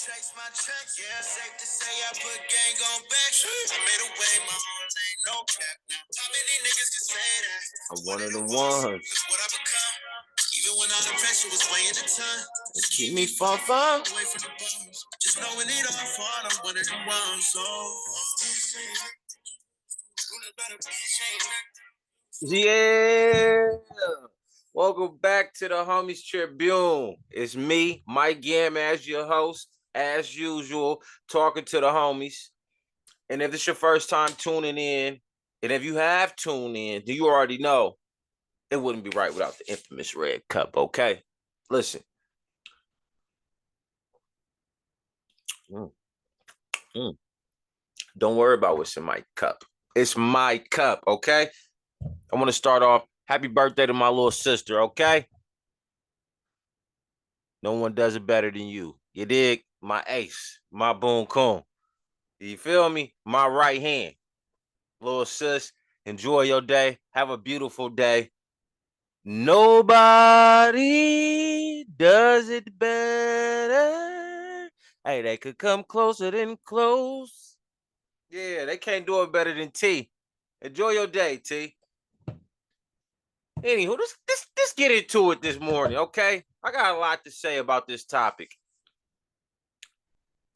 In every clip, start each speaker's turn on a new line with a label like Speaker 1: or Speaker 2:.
Speaker 1: Chase my check, yeah. Safe to say I put gang on back. I made a way, my heart ain't no cap. How many niggas can say that?
Speaker 2: I'm one of the ones.
Speaker 1: That's what I become. Even when all the pressure was weighing a ton. Just
Speaker 2: Keep
Speaker 1: keep
Speaker 2: me
Speaker 1: me
Speaker 2: far,
Speaker 1: far
Speaker 2: far.
Speaker 1: away from the bones. Just knowing it all far, I'm one of the ones. So,
Speaker 2: Yeah. Welcome back to the Homies Tribune. It's me, Mike Gam, as your host, as usual, talking to the homies. And if it's your first time tuning in, and if you have tuned in, then you already know it wouldn't be right without the infamous red cup, okay? Listen. Mm, mm. Don't worry about what's in my cup. It's my cup, okay? I want to start off. Happy birthday to my little sister, okay? No one does it better than you. You dig? My ace, my boon coon. You feel me? My right hand. Little sis, enjoy your day. Have a beautiful day. Nobody does it better. Hey, they could come closer than close. Yeah, they can't do it better than T. Enjoy your day, T. Anywho, let's get into it this morning, okay? I got a lot to say about this topic.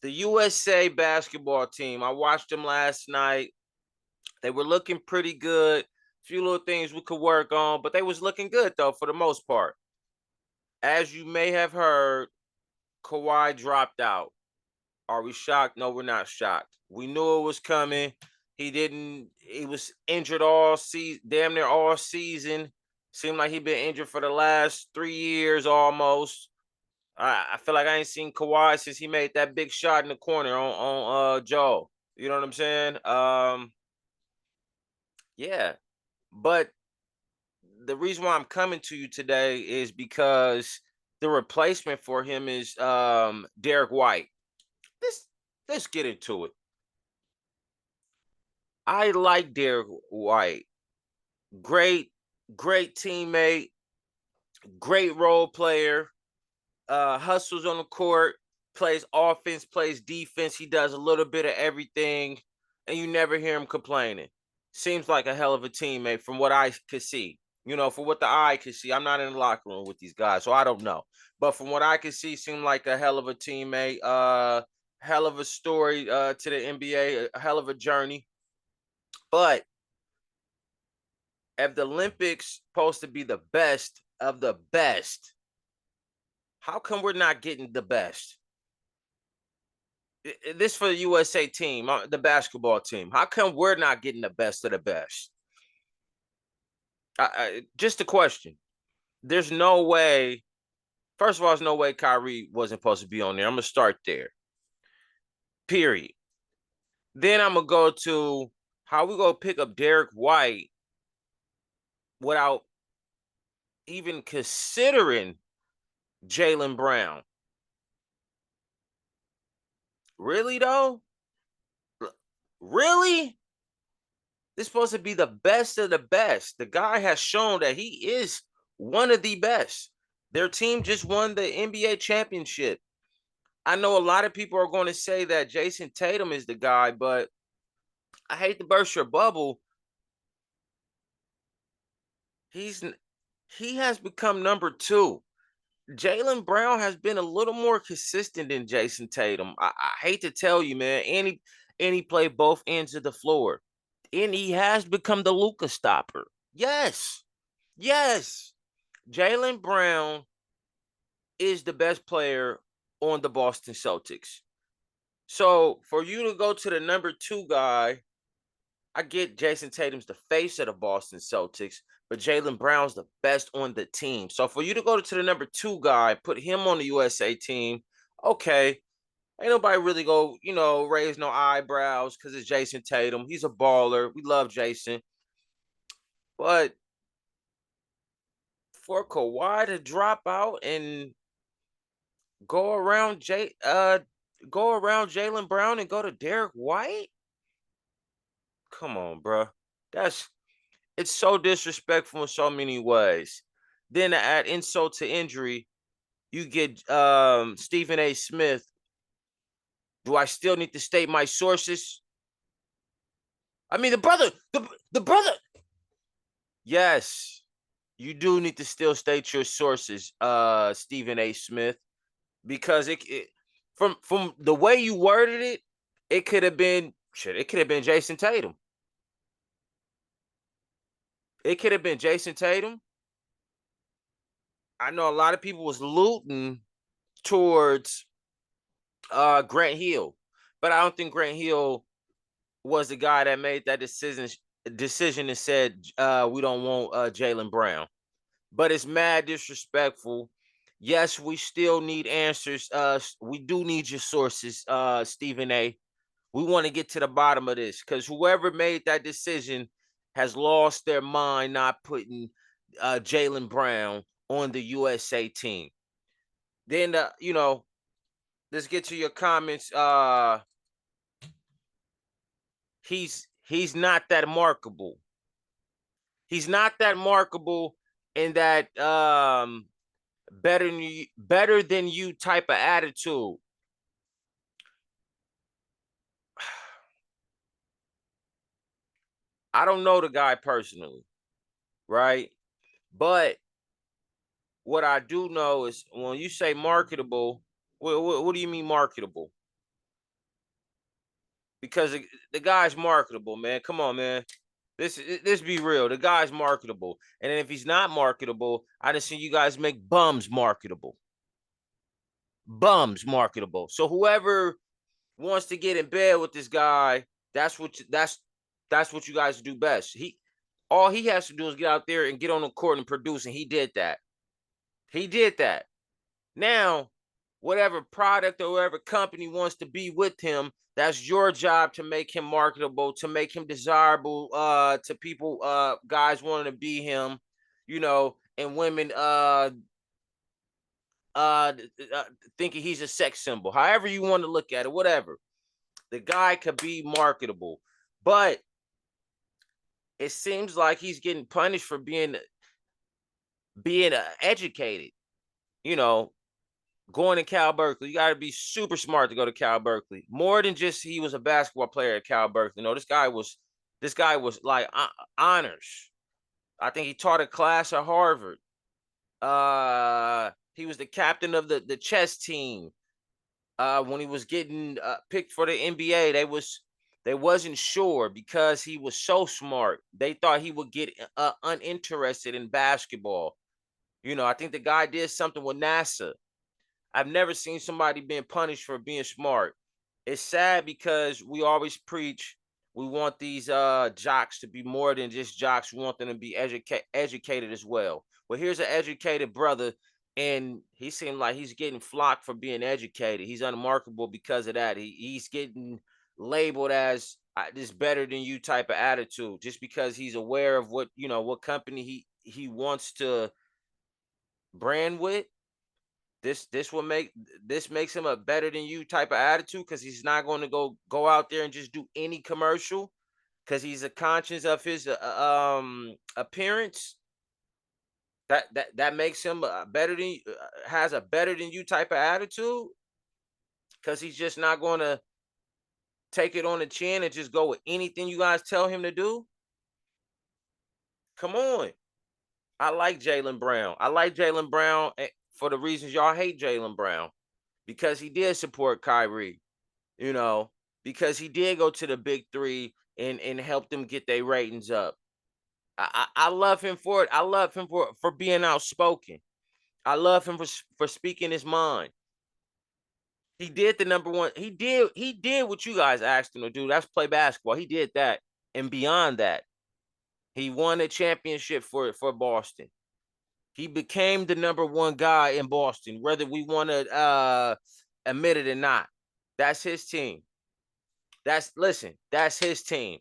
Speaker 2: The USA basketball team, I watched them last night. They were looking pretty good. A few little things we could work on, but they was looking good though for the most part. As you may have heard, Kawhi dropped out. Are we shocked? No, we're not shocked. We knew it was coming. He was injured all season, damn near all season. Seemed like he'd been injured for the last 3 years almost. I feel like I ain't seen Kawhi since he made that big shot in the corner on Joe. You know what I'm saying? Yeah. But the reason why I'm coming to you today is because the replacement for him is Derek White. Let's let's get into it. I like Derek White. Great, great teammate, great role player. Hustles on the court, plays offense, plays defense. He does a little bit of everything, and you never hear him complaining. Seems like a hell of a teammate from what I could see. You know, for what the eye could see. I'm not in the locker room with these guys, so I don't know. But from what I could see, seemed like a hell of a teammate. Hell of a story to the NBA, a hell of a journey. But if the Olympics supposed to be the best of the best, how come we're not getting the best? This for the USA team, the basketball team. How come we're not getting the best of the best? Just a question. There's no way. First of all, there's no way Kyrie wasn't supposed to be on there. I'm gonna start there. Period. Then I'm gonna go to how we gonna pick up Derek White without even considering Jaylen Brown. Really though? Really? This is supposed to be the best of the best. The guy has shown that he is one of the best. Their team just won the NBA championship. I know a lot of people are going to say that Jason Tatum is the guy, but I hate to burst your bubble. He's he has become number two. Jaylen Brown has been a little more consistent than Jason Tatum. I hate to tell you, man, and he played both ends of the floor. And he has become the Luka stopper. Yes. Yes. Jaylen Brown is the best player on the Boston Celtics. So for you to go to the number two guy, I get Jason Tatum's the face of the Boston Celtics, but Jaylen Brown's the best on the team. So for you to go to the number two guy, put him on the USA team, okay. Ain't nobody really go, raise no eyebrows because it's Jason Tatum. He's a baller. We love Jason. But for Kawhi to drop out and go around Jaylen Brown and go to Derek White? Come on, bro. It's so disrespectful in so many ways. Then to add insult to injury, you get Stephen A. Smith Do I still need to state my sources? I mean, the brother. Yes, you do need to still state your sources, Stephen A. Smith, because it from the way you worded it, it could have been shit. It could have been Jason Tatum. It could have been Jason Tatum. I know a lot of people was looting towards Grant Hill, but I don't think Grant Hill was the guy that made that decision and said we don't want Jaylen Brown. But it's mad disrespectful. Yes, we still need answers. We do need your sources, Stephen A. We want to get to the bottom of this because whoever made that decision has lost their mind not putting Jaylen Brown on the USA team. Then let's get to your comments. He's not that markable. He's not that markable in that better than you type of attitude. I don't know the guy personally, right? But what I do know is when you say marketable, what do you mean marketable? Because the guy's marketable, man. Come on, man. This be real. The guy's marketable. And then if he's not marketable, I just see you guys make bums marketable. Bums marketable. So whoever wants to get in bed with this guy, that's what you guys do best. All he has to do is get out there and get on the court and produce, and he did that. He did that. Now, whatever product or whatever company wants to be with him, that's your job to make him marketable, to make him desirable to people, guys wanting to be him, and women thinking he's a sex symbol. However you want to look at it, whatever. The guy could be marketable, but it seems like he's getting punished for being educated. Going to Cal Berkeley, you got to be super smart to go to Cal Berkeley. More than just he was a basketball player at Cal Berkeley. This guy was like honors. I think he taught a class at Harvard. He was the captain of the chess team. When he was getting picked for the NBA, they wasn't sure because he was so smart. They thought he would get uninterested in basketball. I think the guy did something with NASA. I've never seen somebody being punished for being smart. It's sad because we always preach we want these jocks to be more than just jocks. We want them to be educated as well. Well, here's an educated brother, and he seemed like he's getting flocked for being educated. He's unmarketable because of that. He's getting labeled as this better than you type of attitude just because he's aware of what company he wants to brand with. This makes him a better than you type of attitude because he's not going to go out there and just do any commercial because he's a conscious of his appearance. That makes him has a better than you type of attitude because he's just not going to take it on the chin and just go with anything you guys tell him to do. Come on. I like Jaylen Brown. I like Jaylen Brown for the reasons y'all hate Jaylen Brown, because he did support Kyrie, because he did go to the big three and help them get their ratings up. I love him for it. I love him for being outspoken. I love him for speaking his mind. He did the number one. He did what you guys asked him to do. That's play basketball. He did that. And beyond that, he won a championship for Boston. He became the number one guy in Boston, whether we want to admit it or not. That's his team. That's his team.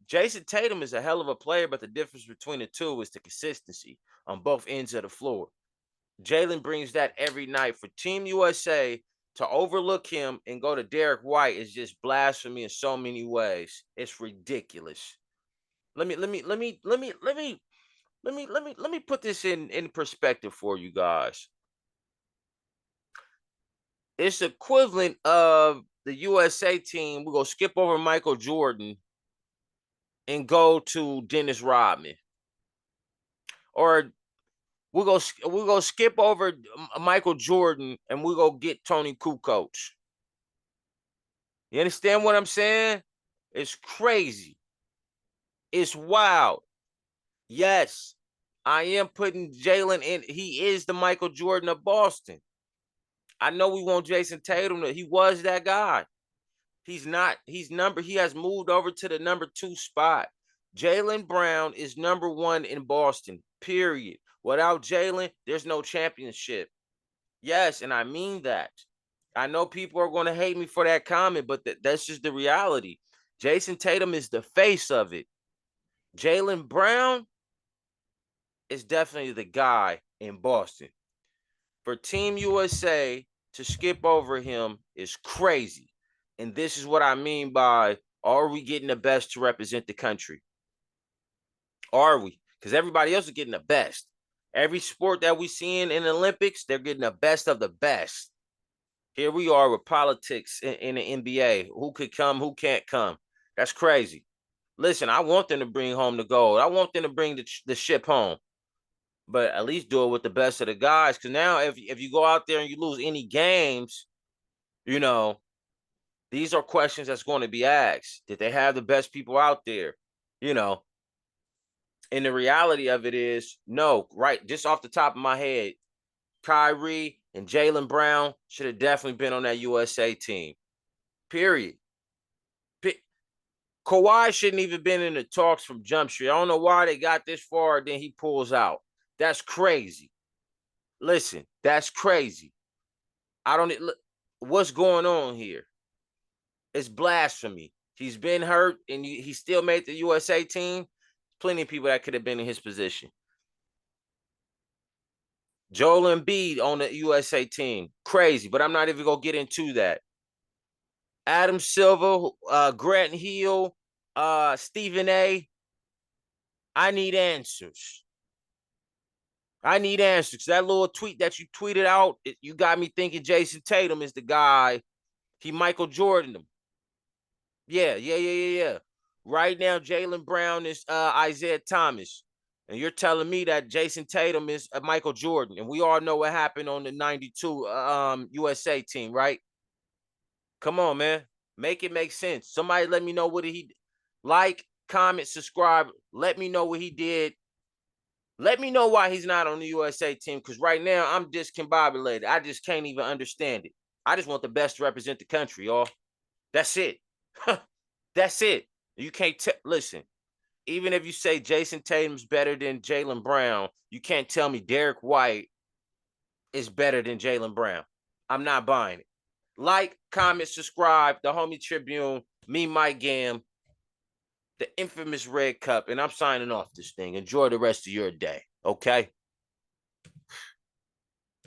Speaker 2: Jason Tatum is a hell of a player, but the difference between the two is the consistency on both ends of the floor. Jaylen brings that every night. For Team USA to overlook him and go to Derek White is just blasphemy in so many ways. It's ridiculous. Let me put this in perspective for you guys. It's equivalent of the USA team. We're gonna skip over Michael Jordan and go to Dennis Rodman. Or we're gonna skip over Michael Jordan and we're gonna get Tony Kukoc. You understand what I'm saying? It's crazy. It's wild. Yes, I am putting Jalen in. He is the Michael Jordan of Boston. I know we want Jason Tatum. He was that guy. He's not. He has moved over to the number 2 spot. Jaylen Brown is number 1 in Boston, period. Without Jalen, there's no championship. Yes, and I mean that. I know people are going to hate me for that comment, but that's just the reality. Jason Tatum is the face of it. Jaylen Brown is definitely the guy in Boston. For Team USA to skip over him is crazy. And this is what I mean by, are we getting the best to represent the country? Are we? Because everybody else is getting the best. Every sport that we see in the Olympics, they're getting the best of the best. Here we are with politics in the NBA. Who could come, who can't come? That's crazy. Listen, I want them to bring home the gold. I want them to bring the ship home. But at least do it with the best of the guys. Because now if you go out there and you lose any games, you know, these are questions that's going to be asked. Did they have the best people out there? You know, and the reality of it is, no, right? Just off the top of my head, Kyrie and Jaylen Brown should have definitely been on that USA team. Period. Kawhi shouldn't even been in the talks from Jump Street. I don't know why they got this far, then he pulls out. That's crazy. Listen, that's crazy. I don't. What's going on here? It's blasphemy. He's been hurt, and he still made the USA team. Plenty of people that could have been in his position. Joel Embiid on the USA team, crazy. But I'm not even gonna get into that. Adam Silver, Grant Hill, Stephen A. I need answers. I need answers. That little tweet that you tweeted out, you got me thinking Jason Tatum is the guy. He Michael Jordan him. Yeah. Right now, Jaylen Brown is Isaiah Thomas. And you're telling me that Jason Tatum is Michael Jordan. And we all know what happened on the 92 USA team, right? Come on, man. Make it make sense. Somebody let me know what he like, comment, subscribe. Let me know what he did. Let me know why he's not on the USA team, because right now I'm discombobulated. I just can't even understand it. I just want the best to represent the country, y'all. That's it. That's it. You can't listen. Even if you say Jason Tatum's better than Jaylen Brown, you can't tell me Derek White is better than Jaylen Brown. I'm not buying it. Like, comment, subscribe. The Homie Tribune. Me, Mike Gam. The infamous Red Cup. And I'm signing off this thing. Enjoy the rest of your day. Okay?